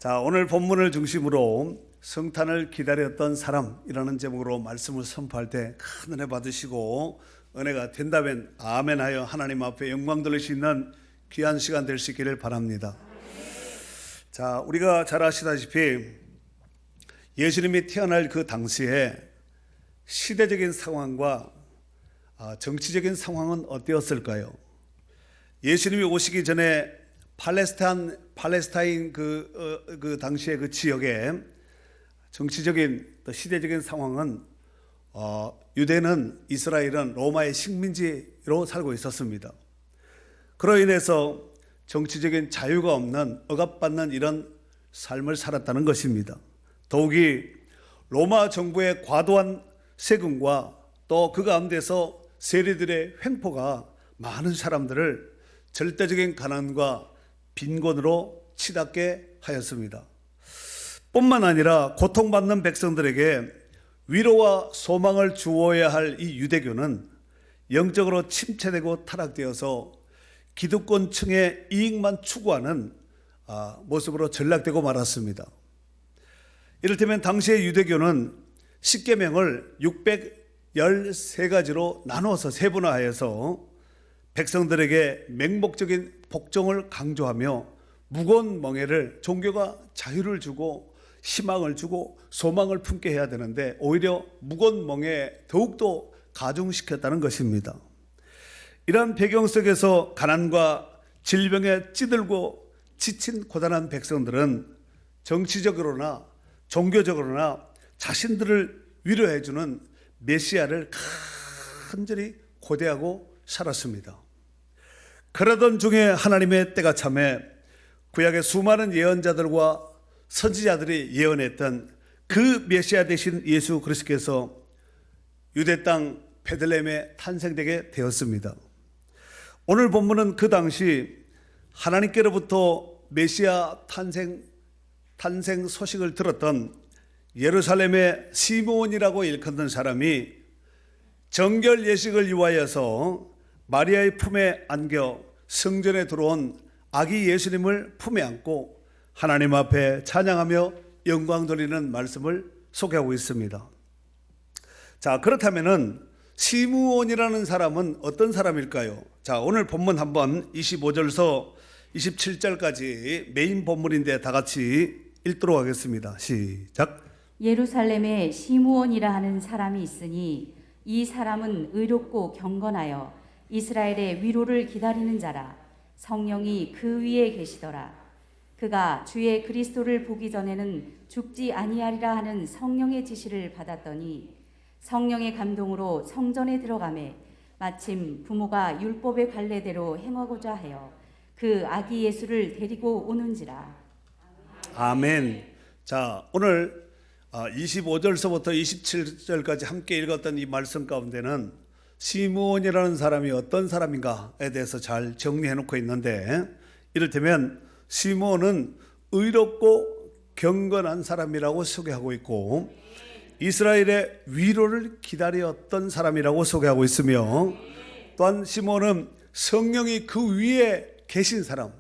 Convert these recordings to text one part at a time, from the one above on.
자, 오늘 본문을 중심으로 성탄을 기다렸던 사람이라는 제목으로 말씀을 선포할 때 큰 은혜 받으시고 은혜가 된다면 아멘하여 하나님 앞에 영광 돌릴 수 있는 귀한 시간 될 수 있기를 바랍니다. 자, 우리가 잘 아시다시피 예수님이 태어날 그 당시에 시대적인 상황과 정치적인 상황은 어땠을까요? 예수님이 오시기 전에 팔레스타인 그 당시의 그 지역의 정치적인 또 시대적인 상황은 유대는 이스라엘은 로마의 식민지로 살고 있었습니다. 그로 인해서 정치적인 자유가 없는 억압받는 이런 삶을 살았다는 것입니다. 더욱이 로마 정부의 과도한 세금과 또 그 가운데서 세리들의 횡포가 많은 사람들을 절대적인 가난과 빈곤으로 치닫게 하였습니다. 뿐만 아니라 고통받는 백성들에게 위로와 소망을 주어야 할 이 유대교는 영적으로 침체되고 타락되어서 기득권층의 이익만 추구하는 모습으로 전락되고 말았습니다. 이를테면 당시의 유대교는 십계명을 613가지로 나누어서 세분화하여서 백성들에게 맹목적인 복종을 강조하며 무거운 멍에를 종교가 자유를 주고 희망을 주고 소망을 품게 해야 되는데 오히려 무거운 멍에 더욱더 가중시켰다는 것입니다. 이러한 배경 속에서 가난과 질병에 찌들고 지친 고단한 백성들은 정치적으로나 종교적으로나 자신들을 위로해주는 메시아를 간절히 고대하고 살았습니다. 그러던 중에 하나님의 때가 참에 구약의 수많은 예언자들과 선지자들이 예언했던 그 메시아 되신 예수 그리스도께서 유대 땅 베들레헴에 탄생되게 되었습니다. 오늘 본문은 그 당시 하나님께로부터 메시아 탄생 소식을 들었던 예루살렘의 시므온이라고 일컫는 사람이 정결 예식을 위하여서 마리아의 품에 안겨 성전에 들어온 아기 예수님을 품에 안고 하나님 앞에 찬양하며 영광 돌리는 말씀을 소개하고 있습니다. 자, 그렇다면은 시므온이라는 사람은 어떤 사람일까요? 자, 오늘 본문 한번 25절서 27절까지 메인 본문인데 다 같이 읽도록 하겠습니다. 시작. 예루살렘에 시므온이라 하는 사람이 있으니 이 사람은 의롭고 경건하여 이스라엘의 위로를 기다리는 자라. 성령이 그 위에 계시더라. 그가 주의 그리스도를 보기 전에는 죽지 아니하리라 하는 성령의 지시를 받았더니 성령의 감동으로 성전에 들어가매 마침 부모가 율법의 관례대로 행하고자 하여 그 아기 예수를 데리고 오는지라. 아멘. 자, 오늘 25절서부터 27절까지 함께 읽었던 이 말씀 가운데는 시므온이라는 사람이 어떤 사람인가에 대해서 잘 정리해 놓고 있는데, 이를테면 시므온은 의롭고 경건한 사람이라고 소개하고 있고 이스라엘의 위로를 기다렸던 사람이라고 소개하고 있으며, 또한 시므온은 성령이 그 위에 계신 사람,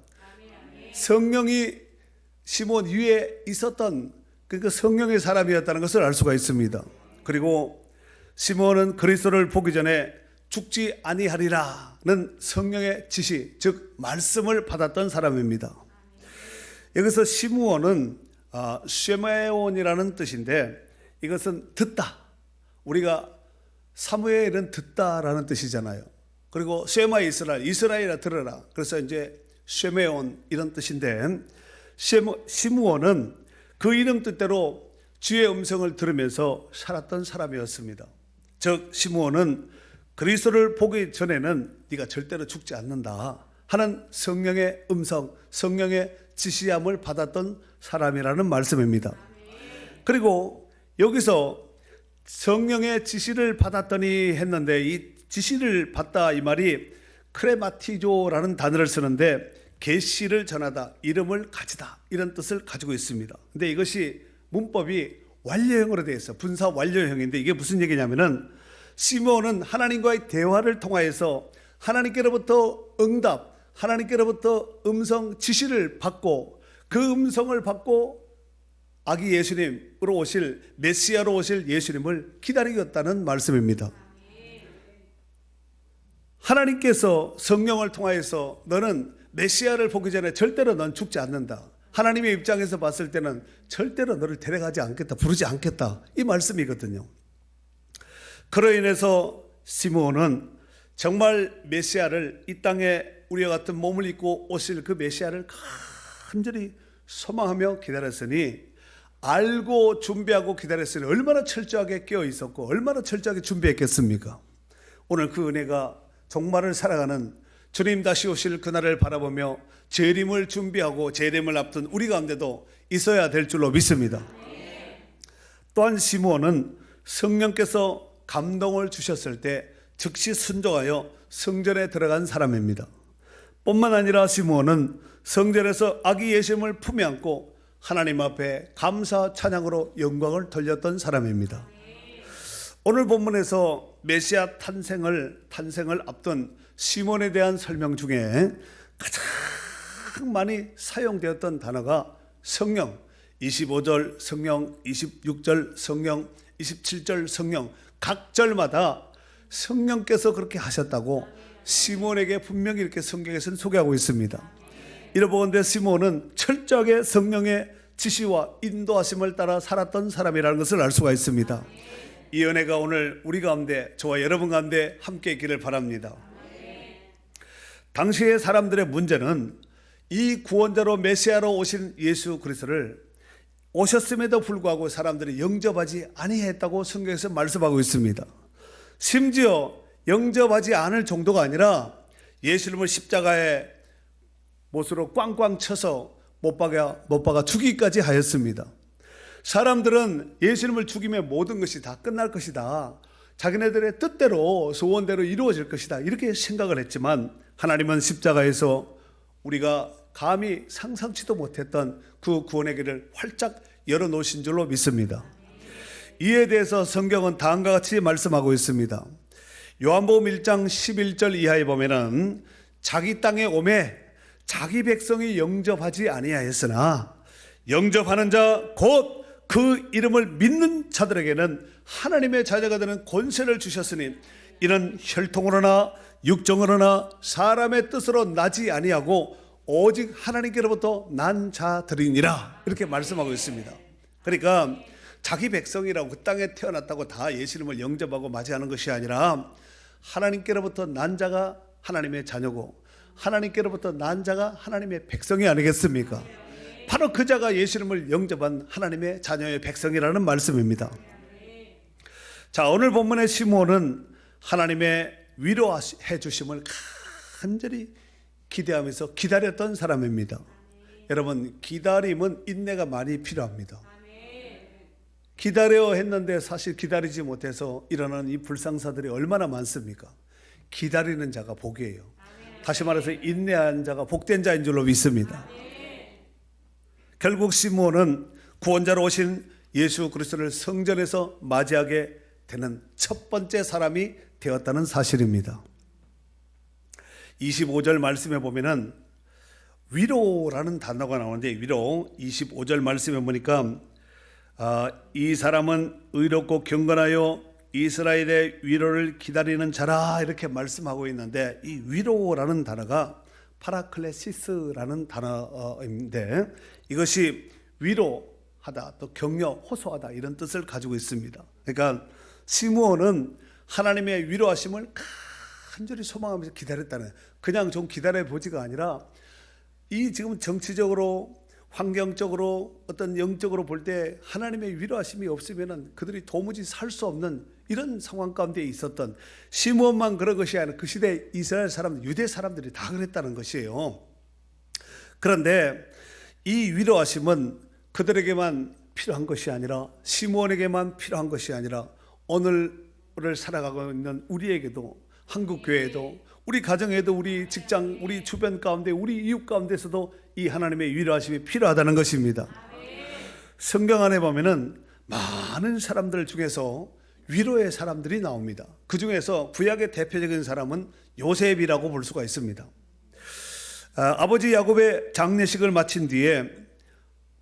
성령이 시므온 위에 있었던 그 성령의 사람이었다는 것을 알 수가 있습니다. 그리고 시므온은 그리스도를 보기 전에 죽지 아니하리라는 성령의 지시, 즉 말씀을 받았던 사람입니다. 여기서 시므온은 쉐메온이라는 뜻인데 이것은 듣다. 우리가 사무엘은 듣다라는 뜻이잖아요. 그리고 쉐마 이스라엘아 들어라. 그래서 이제 쉐메온 이런 뜻인데 시므온은 그 이름 뜻대로 주의 음성을 들으면서 살았던 사람이었습니다. 즉 시므온은 그리스도를 보기 전에는 네가 절대로 죽지 않는다 하는 성령의 음성, 성령의 지시함을 받았던 사람이라는 말씀입니다. 그리고 여기서 성령의 지시를 받았더니 했는데 이 지시를 받다 이 말이 크레마티조라는 단어를 쓰는데 계시를 전하다, 이름을 가지다 이런 뜻을 가지고 있습니다. 근데 이것이 문법이 완료형으로 되어 있어요. 분사 완료형인데 이게 무슨 얘기냐면은 시므온은 하나님과의 대화를 통하여서 하나님께로부터 응답, 하나님께로부터 음성 지시를 받고 그 음성을 받고 아기 예수님으로 오실, 메시아로 오실 예수님을 기다리겠다는 말씀입니다. 하나님께서 성령을 통하여서 너는 메시아를 보기 전에 절대로 넌 죽지 않는다. 하나님의 입장에서 봤을 때는 절대로 너를 데려가지 않겠다, 부르지 않겠다, 이 말씀이거든요. 그로 인해서 시므온은 정말 메시아를, 이 땅에 우리와 같은 몸을 입고 오실 그 메시아를 간절히 소망하며 기다렸으니, 알고 준비하고 기다렸으니 얼마나 철저하게 깨어 있었고 얼마나 철저하게 준비했겠습니까? 오늘 그 은혜가 종말을 살아가는 주님 다시 오실 그날을 바라보며 재림을 준비하고 재림을 앞둔 우리 가운데도 있어야 될 줄로 믿습니다. 또한 시므온은 성령께서 감동을 주셨을 때 즉시 순종하여 성전에 들어간 사람입니다. 뿐만 아니라 시므온은 성전에서 아기 예수님을 품에 안고 하나님 앞에 감사 찬양으로 영광을 돌렸던 사람입니다. 오늘 본문에서 메시아 탄생을 앞둔 시몬에 대한 설명 중에 가장 많이 사용되었던 단어가 성령, 25절 성령, 26절 성령, 27절 성령, 각 절마다 성령께서 그렇게 하셨다고 시몬에게 분명히 이렇게 성경에서는 소개하고 있습니다. 이러보건대 시몬은 철저하게 성령의 지시와 인도하심을 따라 살았던 사람이라는 것을 알 수가 있습니다. 이 은혜가 오늘 우리 가운데, 저와 여러분 가운데 함께 있기를 바랍니다. 당시의 사람들의 문제는 이 구원자로 메시아로 오신 예수 그리스도를 오셨음에도 불구하고 사람들이 영접하지 아니했다고 성경에서 말씀하고 있습니다. 심지어 영접하지 않을 정도가 아니라 예수님을 십자가에 못으로 꽝꽝 쳐서 못 박아 죽이기까지 하였습니다. 사람들은 예수님을 죽이면 모든 것이 다 끝날 것이다, 자기네들의 뜻대로 소원대로 이루어질 것이다, 이렇게 생각을 했지만 하나님은 십자가에서 우리가 감히 상상치도 못했던 그 구원의 길을 활짝 열어놓으신 줄로 믿습니다. 이에 대해서 성경은 다음과 같이 말씀하고 있습니다. 요한복음 1장 11절 이하에 보면은 자기 땅에 오매 자기 백성이 영접하지 아니하였으나 영접하는 자 곧 그 이름을 믿는 자들에게는 하나님의 자녀가 되는 권세를 주셨으니 이는 혈통으로나 육정으로나 사람의 뜻으로 나지 아니하고 오직 하나님께로부터 난 자들이니라, 이렇게 말씀하고 있습니다. 그러니까 자기 백성이라고 그 땅에 태어났다고 다 예수님을 영접하고 맞이하는 것이 아니라 하나님께로부터 난 자가 하나님의 자녀고 하나님께로부터 난 자가 하나님의 백성이 아니겠습니까? 바로 그 자가 예수님을 영접한 하나님의 자녀의 백성이라는 말씀입니다. 자, 오늘 본문의 시므온은 하나님의 위로해 주심을 간절히 기대하면서 기다렸던 사람입니다. 여러분, 기다림은 인내가 많이 필요합니다. 기다려 했는데 사실 기다리지 못해서 일어나는 이 불상사들이 얼마나 많습니까? 기다리는 자가 복이에요. 다시 말해서 인내한 자가 복된 자인 줄로 믿습니다. 결국 시므온은 구원자로 오신 예수 그리스도를 성전에서 맞이하게 되는 첫 번째 사람이 되었다는 사실입니다. 25절 말씀에 보면은 위로라는 단어가 나오는데, 위로 25절 말씀에 보니까 이 사람은 의롭고 경건하여 이스라엘의 위로를 기다리는 자라, 이렇게 말씀하고 있는데, 이 위로라는 단어가 파라클레시스라는 단어인데 이것이 위로하다, 또 격려, 호소하다, 이런 뜻을 가지고 있습니다. 그러니까 시므온은 하나님의 위로하심을 간절히 소망하면서 기다렸다는, 그냥 좀 기다려보지가 아니라 이 지금 정치적으로, 환경적으로, 어떤 영적으로 볼 때 하나님의 위로하심이 없으면 그들이 도무지 살 수 없는 이런 상황 가운데 있었던, 시므온만 그런 것이 아니라 그 시대 이스라엘 사람들, 유대 사람들이 다 그랬다는 것이에요. 그런데 이 위로하심은 그들에게만 필요한 것이 아니라, 시므온에게만 필요한 것이 아니라 오늘을 살아가고 있는 우리에게도, 한국 교회에도, 우리 가정에도, 우리 직장, 우리 주변 가운데, 우리 이웃 가운데서도 이 하나님의 위로하심이 필요하다는 것입니다. 성경 안에 보면은 많은 사람들 중에서 위로의 사람들이 나옵니다. 그 중에서 구약의 대표적인 사람은 요셉이라고 볼 수가 있습니다. 아버지 야곱의 장례식을 마친 뒤에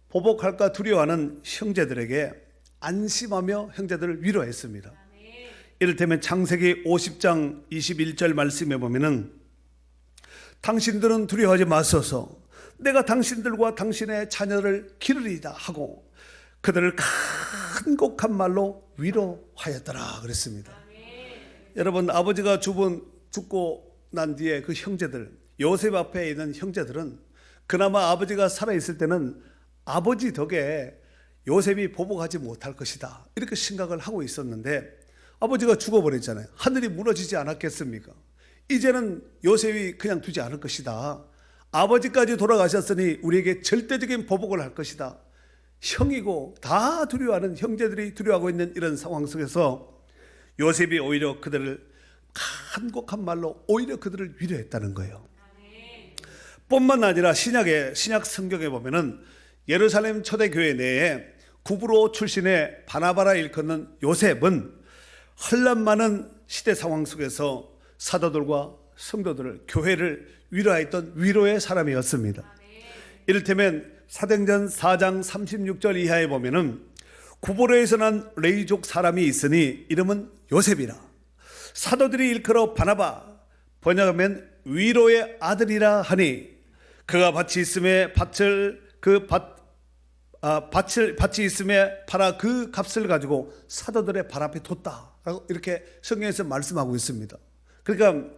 보복할까 두려워하는 형제들에게 안심하며 형제들을 위로했습니다. 이를테면 창세기 50장 21절 말씀에 보면은 당신들은 두려워하지 마소서 내가 당신들과 당신의 자녀를 기르리이다 하고 그들을 간곡한 말로 위로하였더라 그랬습니다. 여러분, 아버지가 죽고 난 뒤에 그 형제들, 요셉 앞에 있는 형제들은 그나마 아버지가 살아있을 때는 아버지 덕에 요셉이 보복하지 못할 것이다 이렇게 생각을 하고 있었는데 아버지가 죽어버렸잖아요. 하늘이 무너지지 않았겠습니까? 이제는 요셉이 그냥 두지 않을 것이다. 아버지까지 돌아가셨으니 우리에게 절대적인 보복을 할 것이다. 형이고 다 두려워하는 형제들이 두려워하고 있는 이런 상황 속에서 요셉이 오히려 그들을 간곡한 말로 오히려 그들을 위로했다는 거예요. 뿐만 아니라 신약 성경에 보면은 예루살렘 초대교회 내에 구브로 출신의 바나바라 일컫는 요셉은 혼란 많은 시대 상황 속에서 사도들과 성도들을 교회를 위로했던 위로의 사람이었습니다. 이를테면 사도행전 4장 36절 이하에 보면은 구브로에서 난 레이족 사람이 있으니 이름은 요셉이라 사도들이 일컬어 바나바 번역하면 위로의 아들이라 하니 그가 밭이 있음에 밭이 있음에 팔아 그 값을 가지고 사도들의 발 앞에 뒀다라고 이렇게 성경에서 말씀하고 있습니다. 그러니까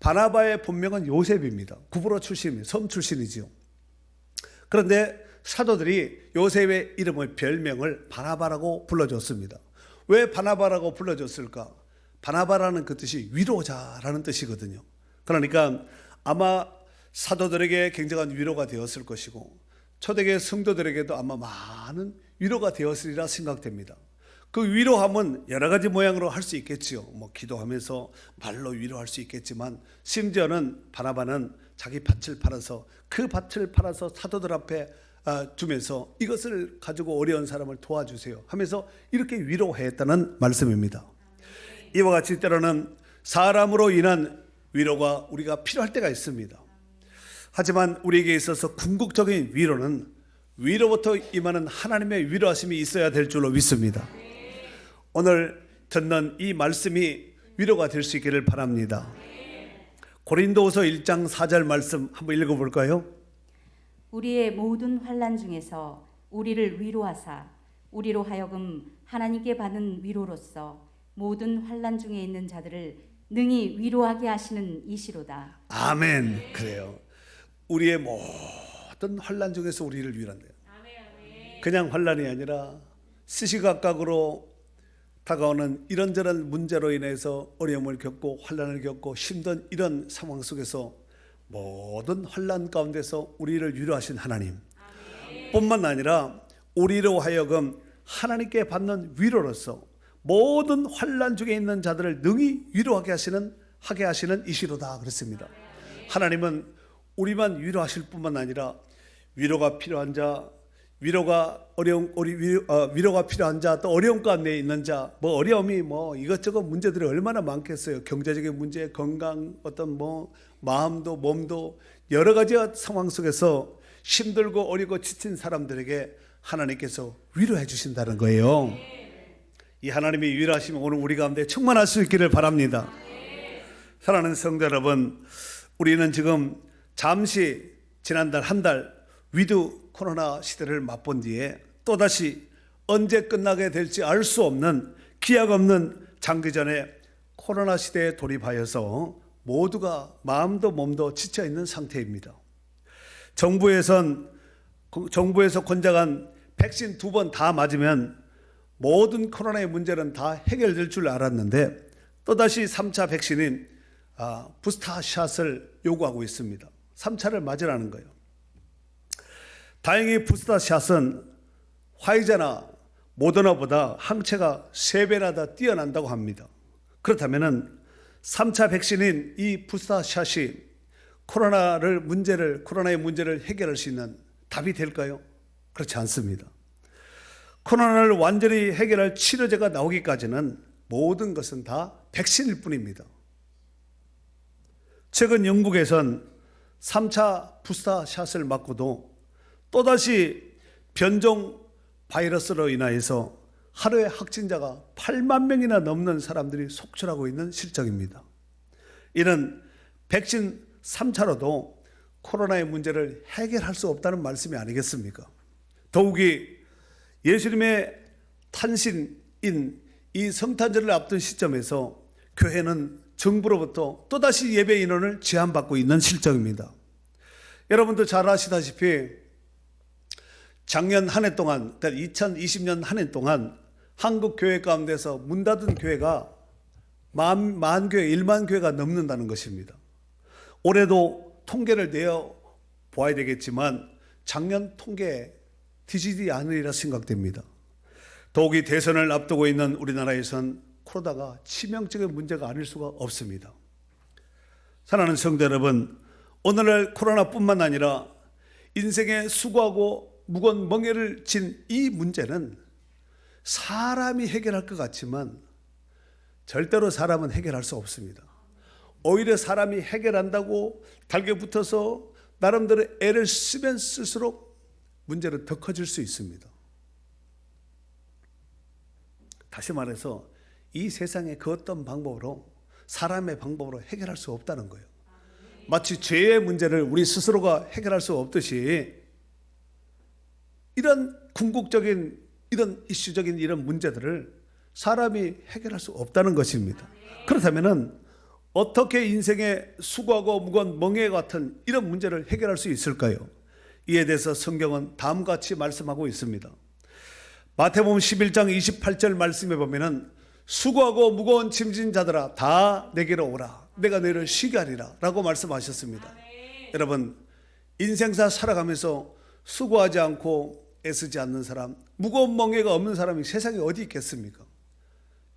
바나바의 본명은 요셉입니다. 구브로 출신입니다. 섬 출신이지요. 그런데 사도들이 요셉의 이름을 별명을 바나바라고 불러줬습니다. 왜 바나바라고 불러줬을까? 바나바라는 그 뜻이 위로자라는 뜻이거든요. 그러니까 아마 사도들에게 굉장한 위로가 되었을 것이고 초대교회 성도들에게도 아마 많은 위로가 되었으리라 생각됩니다. 그 위로함은 여러 가지 모양으로 할 수 있겠지요. 뭐 기도하면서 말로 위로할 수 있겠지만 심지어는 바나바는 자기 밭을 팔아서 그 밭을 팔아서 사도들 앞에 주면서 이것을 가지고 어려운 사람을 도와주세요 하면서 이렇게 위로했다는 말씀입니다. 이와 같이 때로는 사람으로 인한 위로가 우리가 필요할 때가 있습니다. 하지만 우리에게 있어서 궁극적인 위로는 위로부터 임하는 하나님의 위로하심이 있어야 될 줄로 믿습니다. 오늘 듣는 이 말씀이 위로가 될 수 있기를 바랍니다. 고린도후서 1장 4절 말씀 한번 읽어볼까요? 우리의 모든 환난 중에서 우리를 위로하사 우리로 하여금 하나님께 받는 위로로서 모든 환난 중에 있는 자들을 능히 위로하게 하시는 이시로다. 아멘. 그래요. 우리의 모든 환난 중에서 우리를 위로한대요. 그냥 환난이 아니라 시시각각으로 다가오는 이런저런 문제로 인해서 어려움을 겪고 환난을 겪고 힘든 이런 상황 속에서 모든 환난 가운데서 우리를 위로하신 하나님 뿐만 아니라 우리로 하여금 하나님께 받는 위로로서 모든 환난 중에 있는 자들을 능히 위로하게 하시는 이시로다 그랬습니다. 하나님은 우리만 위로하실 뿐만 아니라 위로가 필요한 자, 위로가 필요한 자, 또 어려움 가운데 있는 자, 어려움이 이것저것 문제들이 얼마나 많겠어요. 경제적인 문제, 건강, 어떤 마음도 몸도 여러 가지 상황 속에서 힘들고 어리고 지친 사람들에게 하나님께서 위로해 주신다는 거예요. 이 하나님이 위로하시면 오늘 우리 가운데 충만할 수 있기를 바랍니다. 사랑하는 성도 여러분, 우리는 지금 잠시 지난달 한 달 위드 코로나 시대를 맛본 뒤에 또다시 언제 끝나게 될지 알 수 없는 기약 없는 장기전의 코로나 시대에 돌입하여서 모두가 마음도 몸도 지쳐있는 상태입니다. 정부에서 권장한 백신 2번 다 맞으면 모든 코로나의 문제는 다 해결될 줄 알았는데 또다시 3차 백신인 부스터샷을 요구하고 있습니다. 3차를 맞으라는 거예요. 다행히 부스터샷은 화이자나 모더나보다 항체가 3배나 더 뛰어난다고 합니다. 그렇다면 3차 백신인 이 부스터샷이 코로나의 문제를 해결할 수 있는 답이 될까요? 그렇지 않습니다. 코로나를 완전히 해결할 치료제가 나오기까지는 모든 것은 다 백신일 뿐입니다. 최근 영국에선 3차 부스터샷을 맞고도 또다시 변종 바이러스로 인하여서 하루에 확진자가 8만 명이나 넘는 사람들이 속출하고 있는 실정입니다. 이는 백신 3차로도 코로나의 문제를 해결할 수 없다는 말씀이 아니겠습니까? 더욱이 예수님의 탄신인 이 성탄절을 앞둔 시점에서 교회는 정부로부터 또다시 예배 인원을 제한받고 있는 실정입니다. 여러분도 잘 아시다시피 작년 한 해 동안, 그러니까 2020년 한 해 동안 한국 교회 가운데서 문 닫은 교회가 만 교회, 1만 교회가 넘는다는 것입니다. 올해도 통계를 내어 보아야 되겠지만 작년 통계에 뒤지지 않으리라 생각됩니다. 더욱이 대선을 앞두고 있는 우리나라에선 코로나가 치명적인 문제가 아닐 수가 없습니다. 사랑하는 성도 여러분, 오늘날 코로나뿐만 아니라 인생에 수고하고 무거운 멍에를 진 이 문제는 사람이 해결할 것 같지만 절대로 사람은 해결할 수 없습니다. 오히려 사람이 해결한다고 달겨붙어서 나름대로 애를 쓰면 쓸수록 문제는 더 커질 수 있습니다. 다시 말해서 이 세상의 그 어떤 방법으로, 사람의 방법으로 해결할 수 없다는 거예요. 마치 죄의 문제를 우리 스스로가 해결할 수 없듯이 이런 궁극적인, 이런 이슈적인 이런 문제들을 사람이 해결할 수 없다는 것입니다. 그렇다면 어떻게 인생의 수고하고 무거운 멍에 같은 이런 문제를 해결할 수 있을까요? 이에 대해서 성경은 다음과 같이 말씀하고 있습니다. 마태복음 11장 28절 말씀에 보면은 수고하고 무거운 짐진 자들아 다 내게로 오라, 내가 너희를 쉬게 하리라 라고 말씀하셨습니다. 여러분, 인생사 살아가면서 수고하지 않고 애쓰지 않는 사람, 무거운 멍에가 없는 사람이 세상에 어디 있겠습니까?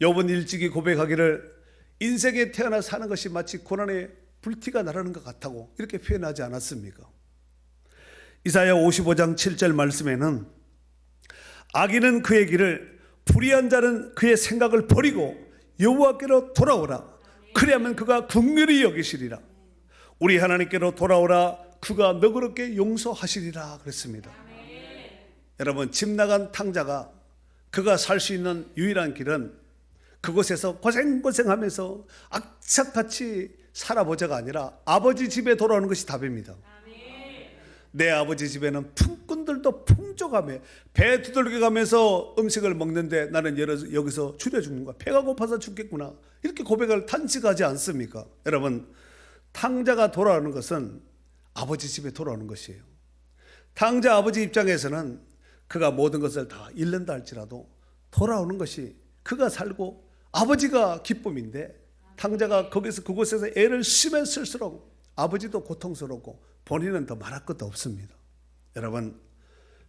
욥은 일찍이 고백하기를 인생에 태어나 사는 것이 마치 고난의 불티가 나르는 것 같다고 이렇게 표현하지 않았습니까? 이사야 55장 7절 말씀에는 악인은 그의 길을, 불의한 자는 그의 생각을 버리고 여호와께로 돌아오라, 그리하면 그가 긍휼히 여기시리라. 우리 하나님께로 돌아오라, 그가 너그럽게 용서하시리라 그랬습니다. 여러분, 집 나간 탕자가 그가 살 수 있는 유일한 길은 그곳에서 고생하면서 악착같이 살아보자가 아니라 아버지 집에 돌아오는 것이 답입니다. 내 아버지 집에는 품꾼들도 풍족하며 배 두들겨 가면서 음식을 먹는데 나는 여기서 줄여 죽는 거야. 배가 고파서 죽겠구나. 이렇게 고백을 탄식하지 않습니까? 여러분, 탕자가 돌아오는 것은 아버지 집에 돌아오는 것이에요. 탕자 아버지 입장에서는 그가 모든 것을 다 잃는다 할지라도 돌아오는 것이 그가 살고 아버지가 기쁨인데, 탕자가 그곳에서 애를 쓰면 쓸수록 아버지도 고통스럽고 본인은 더 말할 것도 없습니다. 여러분,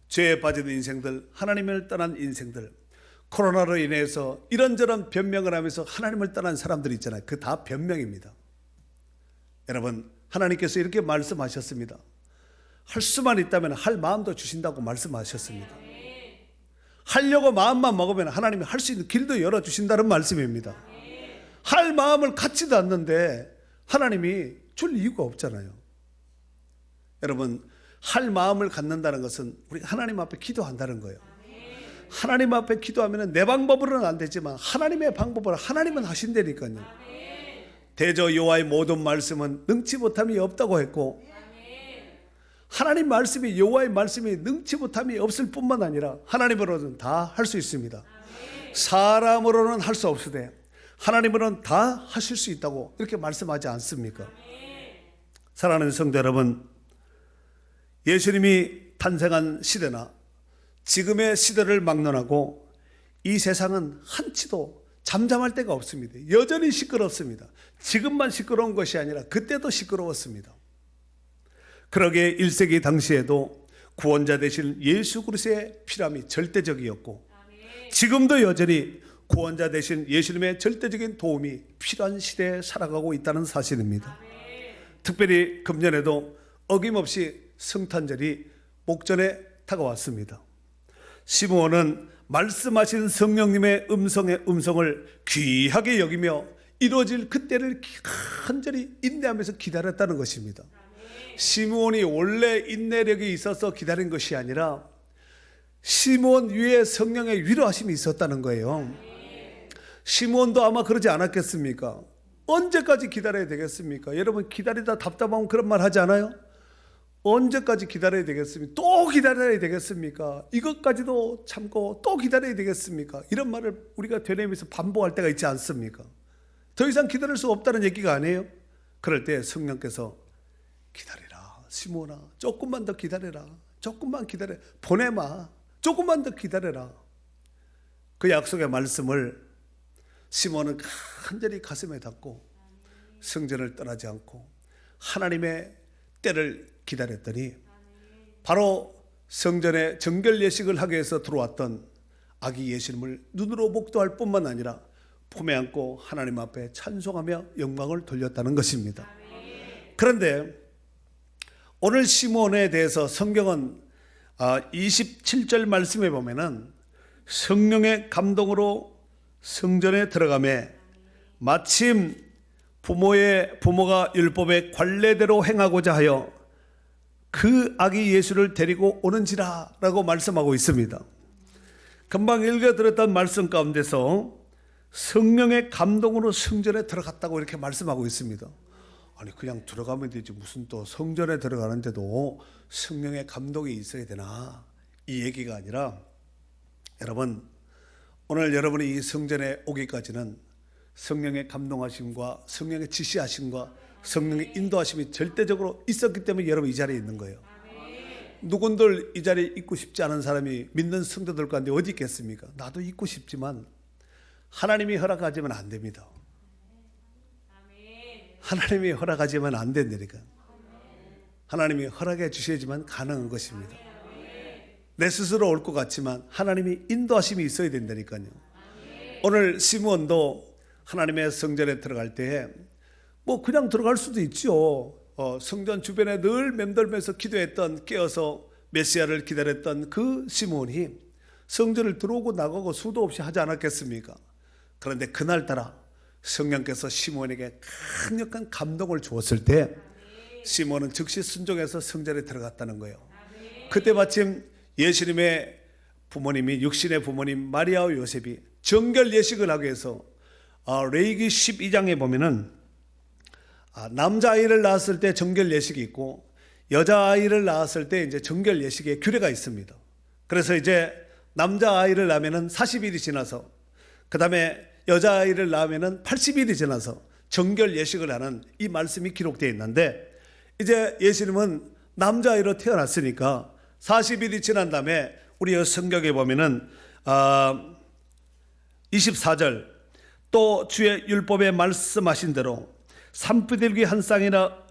죄에 빠진 인생들, 하나님을 떠난 인생들, 코로나로 인해서 이런저런 변명을 하면서 하나님을 떠난 사람들이 있잖아요. 그 다 변명입니다. 여러분, 하나님께서 이렇게 말씀하셨습니다. 할 수만 있다면 할 마음도 주신다고 말씀하셨습니다. 하려고 마음만 먹으면 하나님이 할 수 있는 길도 열어주신다는 말씀입니다. 할 마음을 갖지도 않는데 하나님이 줄 이유가 없잖아요. 여러분, 할 마음을 갖는다는 것은 우리가 하나님 앞에 기도한다는 거예요. 하나님 앞에 기도하면 내 방법으로는 안 되지만 하나님의 방법으로 하나님은 하신다니까요. 대저 여호와의 모든 말씀은 능치 못함이 없다고 했고, 하나님 말씀이, 여호와의 말씀이 능치 못함이 없을 뿐만 아니라 하나님으로는 다 할 수 있습니다. 사람으로는 할 수 없으되 하나님으로는 다 하실 수 있다고 이렇게 말씀하지 않습니까? 사랑하는 성도 여러분, 예수님이 탄생한 시대나 지금의 시대를 막론하고 이 세상은 한치도 잠잠할 데가 없습니다. 여전히 시끄럽습니다. 지금만 시끄러운 것이 아니라 그때도 시끄러웠습니다. 그러기에 1세기 당시에도 구원자 되신 예수 그리스도의 필요함이 절대적이었고, 지금도 여전히 구원자 되신 예수님의 절대적인 도움이 필요한 시대에 살아가고 있다는 사실입니다. 특별히 금년에도 어김없이 성탄절이 목전에 다가왔습니다. 시므온은 말씀하신 성령님의 음성을 귀하게 여기며 이루어질 그때를 간절히 인내하면서 기다렸다는 것입니다. 시므온이 원래 인내력이 있어서 기다린 것이 아니라 시므온 위에 성령의 위로하심이 있었다는 거예요. 시므온도 아마 그러지 않았겠습니까? 언제까지 기다려야 되겠습니까? 여러분 기다리다 답답하면 그런 말 하지 않아요? 언제까지 기다려야 되겠습니까? 또 기다려야 되겠습니까? 이것까지도 참고 또 기다려야 되겠습니까? 이런 말을 우리가 되뇌면서 반복할 때가 있지 않습니까? 더 이상 기다릴 수 없다는 얘기가 아니에요. 그럴 때 성령께서 기다리라 시므온아, 조금만 더 기다려라, 조금만 기다려, 보내마, 조금만 더 기다려라. 그 약속의 말씀을 시므온은 간절히 가슴에 담고 성전을 떠나지 않고 하나님의 때를 기다렸더니 바로 성전에 정결 예식을 하기 위해서 들어왔던 아기 예수님을 눈으로 목도할 뿐만 아니라 품에 안고 하나님 앞에 찬송하며 영광을 돌렸다는 것입니다. 그런데 오늘 시므온에 대해서 성경은 27절 말씀에 보면은 성령의 감동으로 성전에 들어가매 마침 부모가 율법의 관례대로 행하고자 하여 그 아기 예수를 데리고 오는지라 라고 말씀하고 있습니다. 금방 읽어드렸던 말씀 가운데서 성령의 감동으로 성전에 들어갔다고 이렇게 말씀하고 있습니다. 아니 그냥 들어가면 되지 무슨 또 성전에 들어가는데도 성령의 감동이 있어야 되나, 이 얘기가 아니라 여러분 오늘 여러분이 이 성전에 오기까지는 성령의 감동하심과 성령의 지시하심과 성령의 인도하심이 절대적으로 있었기 때문에 여러분 이 자리에 있는 거예요. 누군들 이 자리에 있고 싶지 않은 사람이 믿는 성도들 가운데 어디 있겠습니까? 나도 있고 싶지만 하나님이 허락하지만 안 됩니다. 하나님이 허락하지만 안 된다니까. 하나님이 허락해 주셔야지만 가능한 것입니다. 내 스스로 올 것 같지만 하나님이 인도하심이 있어야 된다니까요. 오늘 시므온도 하나님의 성전에 들어갈 때 뭐 그냥 들어갈 수도 있죠. 성전 주변에 늘 맴돌면서 기도했던, 깨어서 메시아를 기다렸던 그 시므온이 성전을 들어오고 나가고 수도 없이 하지 않았겠습니까? 그런데 그날따라 성령께서 시므온에게 강력한 감동을 주었을 때 시므온은 즉시 순종해서 성전에 들어갔다는 거예요. 그때 마침 예수님의 부모님이, 육신의 부모님 마리아와 요셉이 정결 예식을 하기 위해서 레위기 12장에 보면은 남자아이를 낳았을 때 정결 예식이 있고 여자아이를 낳았을 때 이제 정결 예식의 규례가 있습니다. 그래서 이제 남자아이를 낳으면은 40일이 지나서, 그 다음에 여자아이를 낳으면은 80일이 지나서 정결 예식을 하는 이 말씀이 기록되어 있는데, 이제 예수님은 남자아이로 태어났으니까 40일이 지난 다음에 우리 성경에 보면은 24절 또 주의 율법에 말씀하신 대로 산비둘기 한 쌍이나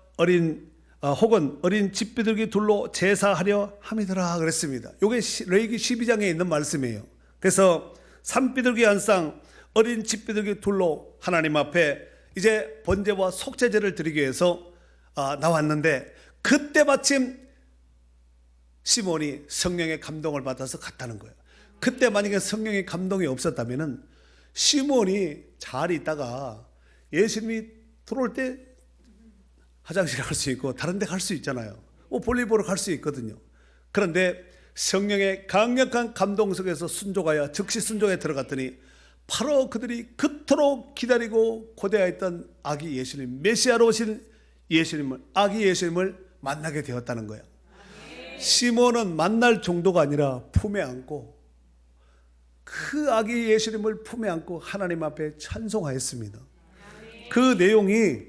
혹은 어린 집비둘기 둘로 제사하려 함이더라 그랬습니다. 이게 레위기 12장에 있는 말씀이에요. 그래서 산비둘기 한 쌍, 어린 집비둘기 둘로 하나님 앞에 이제 번제와 속죄제를 드리기 위해서 나왔는데, 그때 마침 시몬이 성령의 감동을 받아서 갔다는 거예요. 그때 만약에 성령의 감동이 없었다면 시몬이 잘 있다가 예수님이 들어올 때 화장실 갈 수 있고 다른 데 갈 수 있잖아요. 볼일 보러 갈 수 있거든요. 그런데 성령의 강력한 감동 속에서 순종하여 즉시 순종에 들어갔더니 바로 그들이 그토록 기다리고 고대하였던 아기 예수님, 메시아로 오신 예수님을, 아기 예수님을 만나게 되었다는 거예요. 시몬은 만날 정도가 아니라 품에 안고 그 아기 예수님을 품에 안고 하나님 앞에 찬송하였습니다. 그 내용이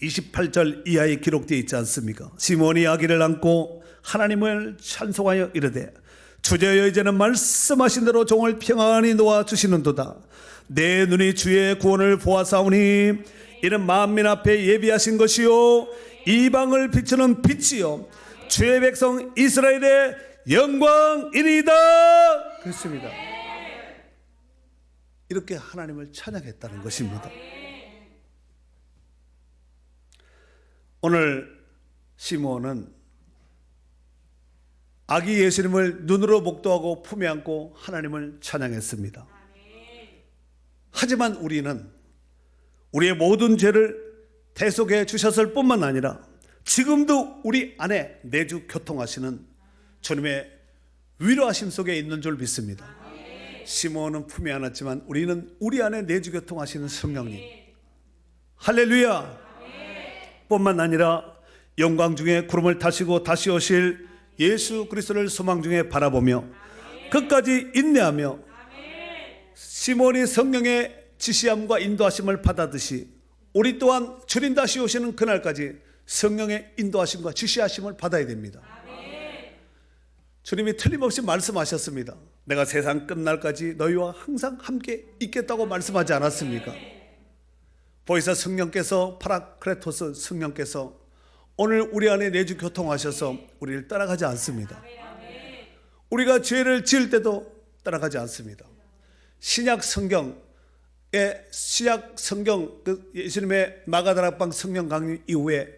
28절 이하에 기록되어 있지 않습니까? 시몬이 아기를 안고 하나님을 찬송하여 이르되 주제여 이제는 말씀하신 대로 종을 평안히 놓아주시는도다. 내 눈이 주의 구원을 보아사오니 이는 만민 앞에 예비하신 것이요 이방을 비추는 빛이요 주의 백성 이스라엘의 영광이니이다. 그렇습니다. 이렇게 하나님을 찬양했다는 것입니다. 오늘 시므온은 아기 예수님을 눈으로 목도하고 품에 안고 하나님을 찬양했습니다. 하지만 우리는 우리의 모든 죄를 대속해 주셨을 뿐만 아니라 지금도 우리 안에 내주 교통하시는 주님의 위로하심 속에 있는 줄 믿습니다. 시므온은 품에 안았지만 우리는 우리 안에 내주교통하시는 성령님, 할렐루야. 뿐만 아니라 영광 중에 구름을 타시고 다시 오실 예수 그리스도를 소망 중에 바라보며 끝까지 인내하며 시므온이 성령의 지시함과 인도하심을 받았듯이 우리 또한 주님 다시 오시는 그날까지 성령의 인도하심과 지시하심을 받아야 됩니다. 주님이 틀림없이 말씀하셨습니다. 내가 세상 끝날까지 너희와 항상 함께 있겠다고 말씀하지 않았습니까? 보혜사 성령께서, 파라크레토스 성령께서 오늘 우리 안에 내주 교통하셔서 우리를 따라가지 않습니다. 우리가 죄를 지을 때도 따라가지 않습니다. 신약 성경, 예수님의 마가다락방 성령 강림 이후에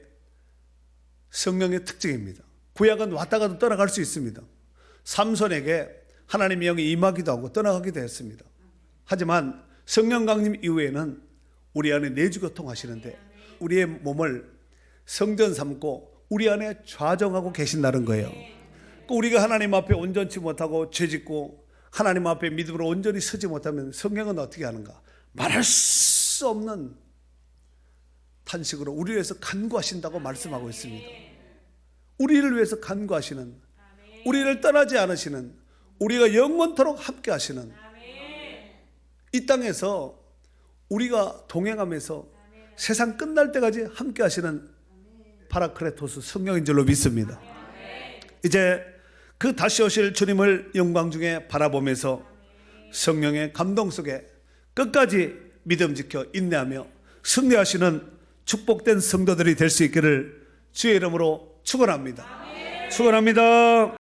성령의 특징입니다. 구약은 왔다가도 떠나갈 수 있습니다. 삼손에게 하나님의 영이 임하기도 하고 떠나가기도 했습니다. 하지만 성령 강림 이후에는 우리 안에 내주교통하시는데 우리의 몸을 성전 삼고 우리 안에 좌정하고 계신다는 거예요. 우리가 하나님 앞에 온전치 못하고 죄짓고 하나님 앞에 믿음으로 온전히 서지 못하면 성령은 어떻게 하는가? 말할 수 없는 탄식으로 우리를 위해서 간구하신다고 말씀하고 있습니다. 우리를 위해서 간구하시는, 우리를 떠나지 않으시는, 우리가 영원토록 함께 하시는, 이 땅에서 우리가 동행하면서 세상 끝날 때까지 함께 하시는 파라크레토스 성령인 줄로 믿습니다. 이제 그 다시 오실 주님을 영광 중에 바라보면서 성령의 감동 속에 끝까지 믿음 지켜 인내하며 승리하시는 축복된 성도들이 될 수 있기를 주의 이름으로 축원합니다. 축원합니다.